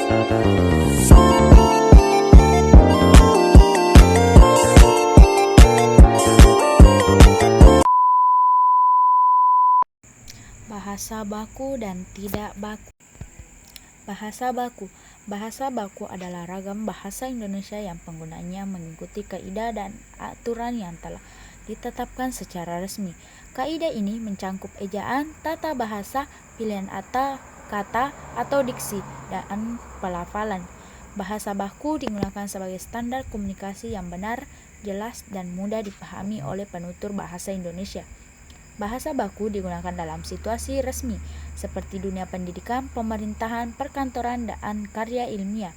Bahasa baku dan tidak baku. Bahasa baku. Bahasa baku adalah ragam bahasa Indonesia yang penggunanya mengikuti kaidah dan aturan yang telah ditetapkan secara resmi. Kaidah ini mencangkup ejaan, tata bahasa, pilihan kata atau diksi, dan pelafalan. Bahasa baku digunakan sebagai standar komunikasi yang benar, jelas, dan mudah dipahami oleh penutur bahasa Indonesia. Bahasa baku digunakan dalam situasi resmi, seperti dunia pendidikan, pemerintahan, perkantoran, dan karya ilmiah.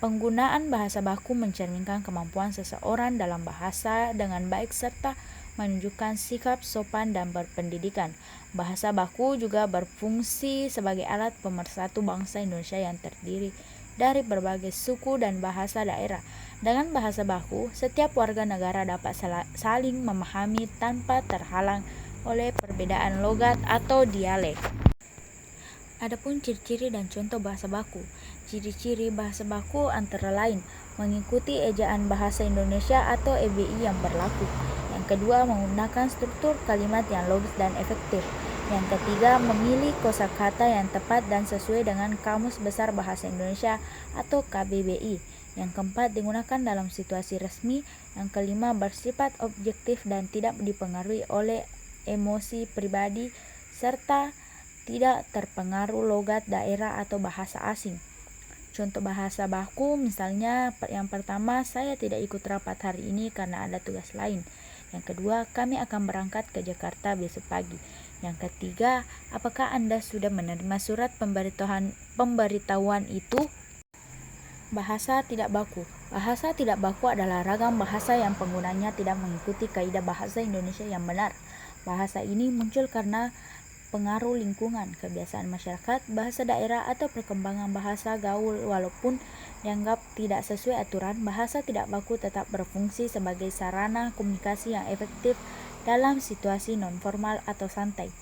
Penggunaan bahasa baku mencerminkan kemampuan seseorang dalam bahasa dengan baik serta menunjukkan sikap sopan dan berpendidikan. Bahasa baku juga berfungsi sebagai alat pemersatu bangsa Indonesia yang terdiri dari berbagai suku dan bahasa daerah. Dengan bahasa baku, setiap warga negara dapat saling memahami tanpa terhalang oleh perbedaan logat atau dialek. Adapun ciri-ciri dan contoh bahasa baku. Ciri-ciri bahasa baku antara lain mengikuti ejaan bahasa Indonesia atau EBI yang berlaku. Yang kedua, menggunakan struktur kalimat yang logis dan efektif. Yang ketiga, memilih kosakata yang tepat dan sesuai dengan Kamus Besar Bahasa Indonesia atau KBBI. Yang keempat, digunakan dalam situasi resmi. Yang kelima, bersifat objektif dan tidak dipengaruhi oleh emosi pribadi serta tidak terpengaruh logat daerah atau bahasa asing. Contoh bahasa baku misalnya yang pertama, saya tidak ikut rapat hari ini karena ada tugas lain. Yang kedua, kami akan berangkat ke Jakarta besok pagi. Yang ketiga, apakah Anda sudah menerima surat pemberitahuan itu? Bahasa tidak baku. Bahasa tidak baku adalah ragam bahasa yang penggunanya tidak mengikuti kaidah bahasa Indonesia yang benar. Bahasa ini muncul karena pengaruh lingkungan, kebiasaan masyarakat, bahasa daerah, atau perkembangan bahasa gaul. Walaupun dianggap tidak sesuai aturan, bahasa tidak baku tetap berfungsi sebagai sarana komunikasi yang efektif dalam situasi non-formal atau santai.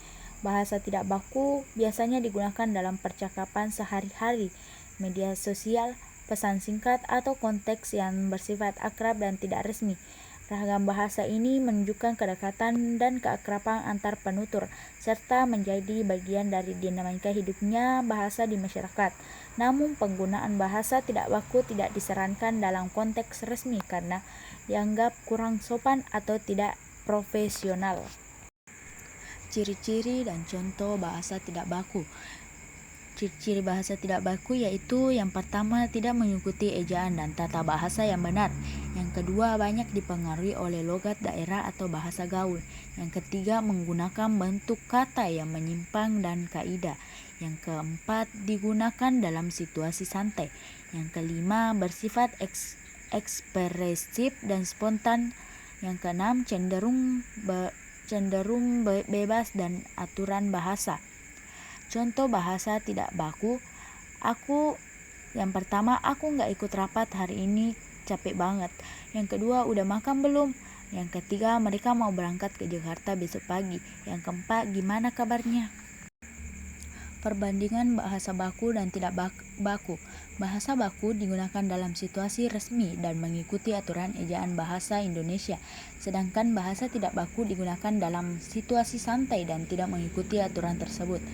Bahasa tidak baku biasanya digunakan dalam percakapan sehari-hari, media sosial, pesan singkat, atau konteks yang bersifat akrab dan tidak resmi. Ragam bahasa ini menunjukkan kedekatan dan keakraban antar penutur, serta menjadi bagian dari dinamika hidupnya bahasa di masyarakat. Namun penggunaan bahasa tidak baku tidak disarankan dalam konteks resmi karena dianggap kurang sopan atau tidak profesional. Ciri-ciri dan contoh bahasa tidak baku. Ciri-ciri bahasa tidak baku yaitu yang pertama, tidak mengikuti ejaan dan tata bahasa yang benar. Yang kedua, banyak dipengaruhi oleh logat daerah atau bahasa gaul. Yang ketiga, menggunakan bentuk kata yang menyimpang dan kaidah. Yang keempat, digunakan dalam situasi santai. Yang kelima, bersifat ekspresif dan spontan. Yang keenam, cenderung bebas dan aturan bahasa. Contoh bahasa tidak baku. Yang pertama, aku nggak ikut rapat hari ini, capek banget. Yang kedua, udah makan belum? Yang ketiga, mereka mau berangkat ke Jakarta besok pagi. Yang keempat, gimana kabarnya? Perbandingan bahasa baku dan tidak baku. Bahasa baku digunakan dalam situasi resmi dan mengikuti aturan ejaan bahasa Indonesia, sedangkan bahasa tidak baku digunakan dalam situasi santai dan tidak mengikuti aturan tersebut.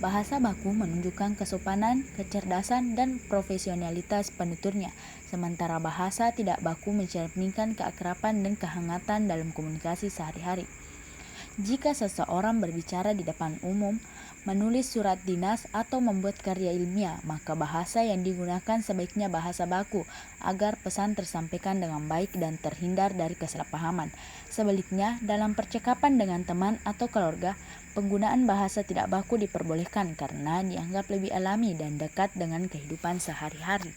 Bahasa baku menunjukkan kesopanan, kecerdasan, dan profesionalitas penuturnya, sementara bahasa tidak baku mencerminkan keakraban dan kehangatan dalam komunikasi sehari-hari. Jika seseorang berbicara di depan umum, menulis surat dinas, atau membuat karya ilmiah, maka bahasa yang digunakan sebaiknya bahasa baku agar pesan tersampaikan dengan baik dan terhindar dari kesalahpahaman. Sebaliknya, dalam percakapan dengan teman atau keluarga, penggunaan bahasa tidak baku diperbolehkan karena dianggap lebih alami dan dekat dengan kehidupan sehari-hari.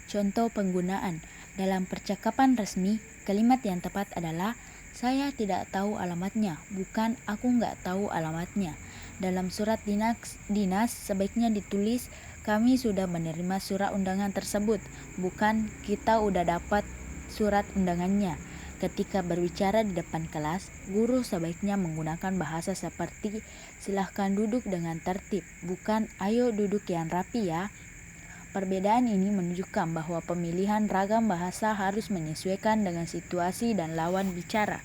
Contoh penggunaan. Dalam percakapan resmi, kalimat yang tepat adalah saya tidak tahu alamatnya, bukan aku nggak tahu alamatnya. Dalam surat dinas sebaiknya ditulis kami sudah menerima surat undangan tersebut, bukan kita udah dapat surat undangannya. Ketika berbicara di depan kelas, guru sebaiknya menggunakan bahasa seperti silahkan duduk dengan tertib, bukan ayo duduk yang rapi ya. Perbedaan ini menunjukkan bahwa pemilihan ragam bahasa harus menyesuaikan dengan situasi dan lawan bicara.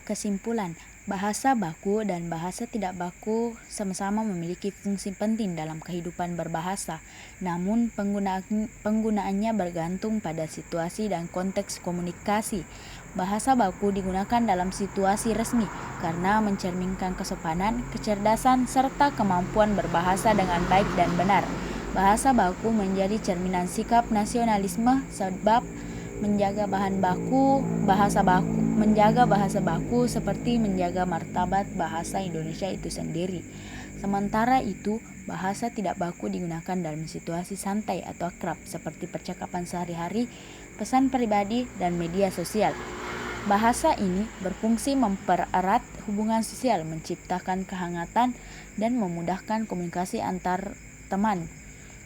Kesimpulan, bahasa baku dan bahasa tidak baku sama-sama memiliki fungsi penting dalam kehidupan berbahasa, namun penggunaannya bergantung pada situasi dan konteks komunikasi. Bahasa baku digunakan dalam situasi resmi karena mencerminkan kesopanan, kecerdasan, serta kemampuan berbahasa dengan baik dan benar. Bahasa baku menjadi cerminan sikap nasionalisme sebab menjaga bahasa baku seperti menjaga martabat bahasa Indonesia itu sendiri. Sementara itu, bahasa tidak baku digunakan dalam situasi santai atau akrab seperti percakapan sehari-hari, pesan pribadi, dan media sosial. Bahasa ini berfungsi mempererat hubungan sosial, menciptakan kehangatan, dan memudahkan komunikasi antar teman.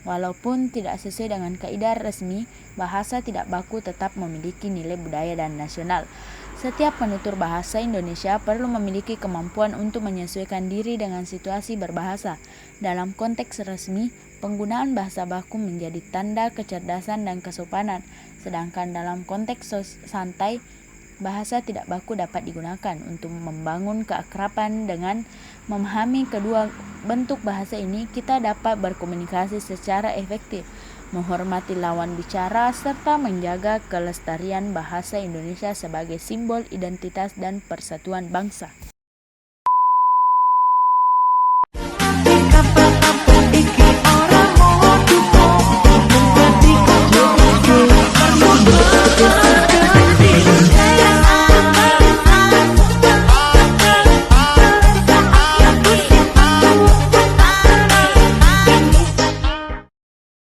Walaupun tidak sesuai dengan kaidah resmi, bahasa tidak baku tetap memiliki nilai budaya dan nasional. Setiap penutur bahasa Indonesia perlu memiliki kemampuan untuk menyesuaikan diri dengan situasi berbahasa. Dalam konteks resmi, penggunaan bahasa baku menjadi tanda kecerdasan dan kesopanan, sedangkan dalam konteks santai, bahasa tidak baku dapat digunakan untuk membangun keakraban. Dengan memahami kedua bentuk bahasa ini, kita dapat berkomunikasi secara efektif, menghormati lawan bicara, serta menjaga kelestarian bahasa Indonesia sebagai simbol identitas dan persatuan bangsa.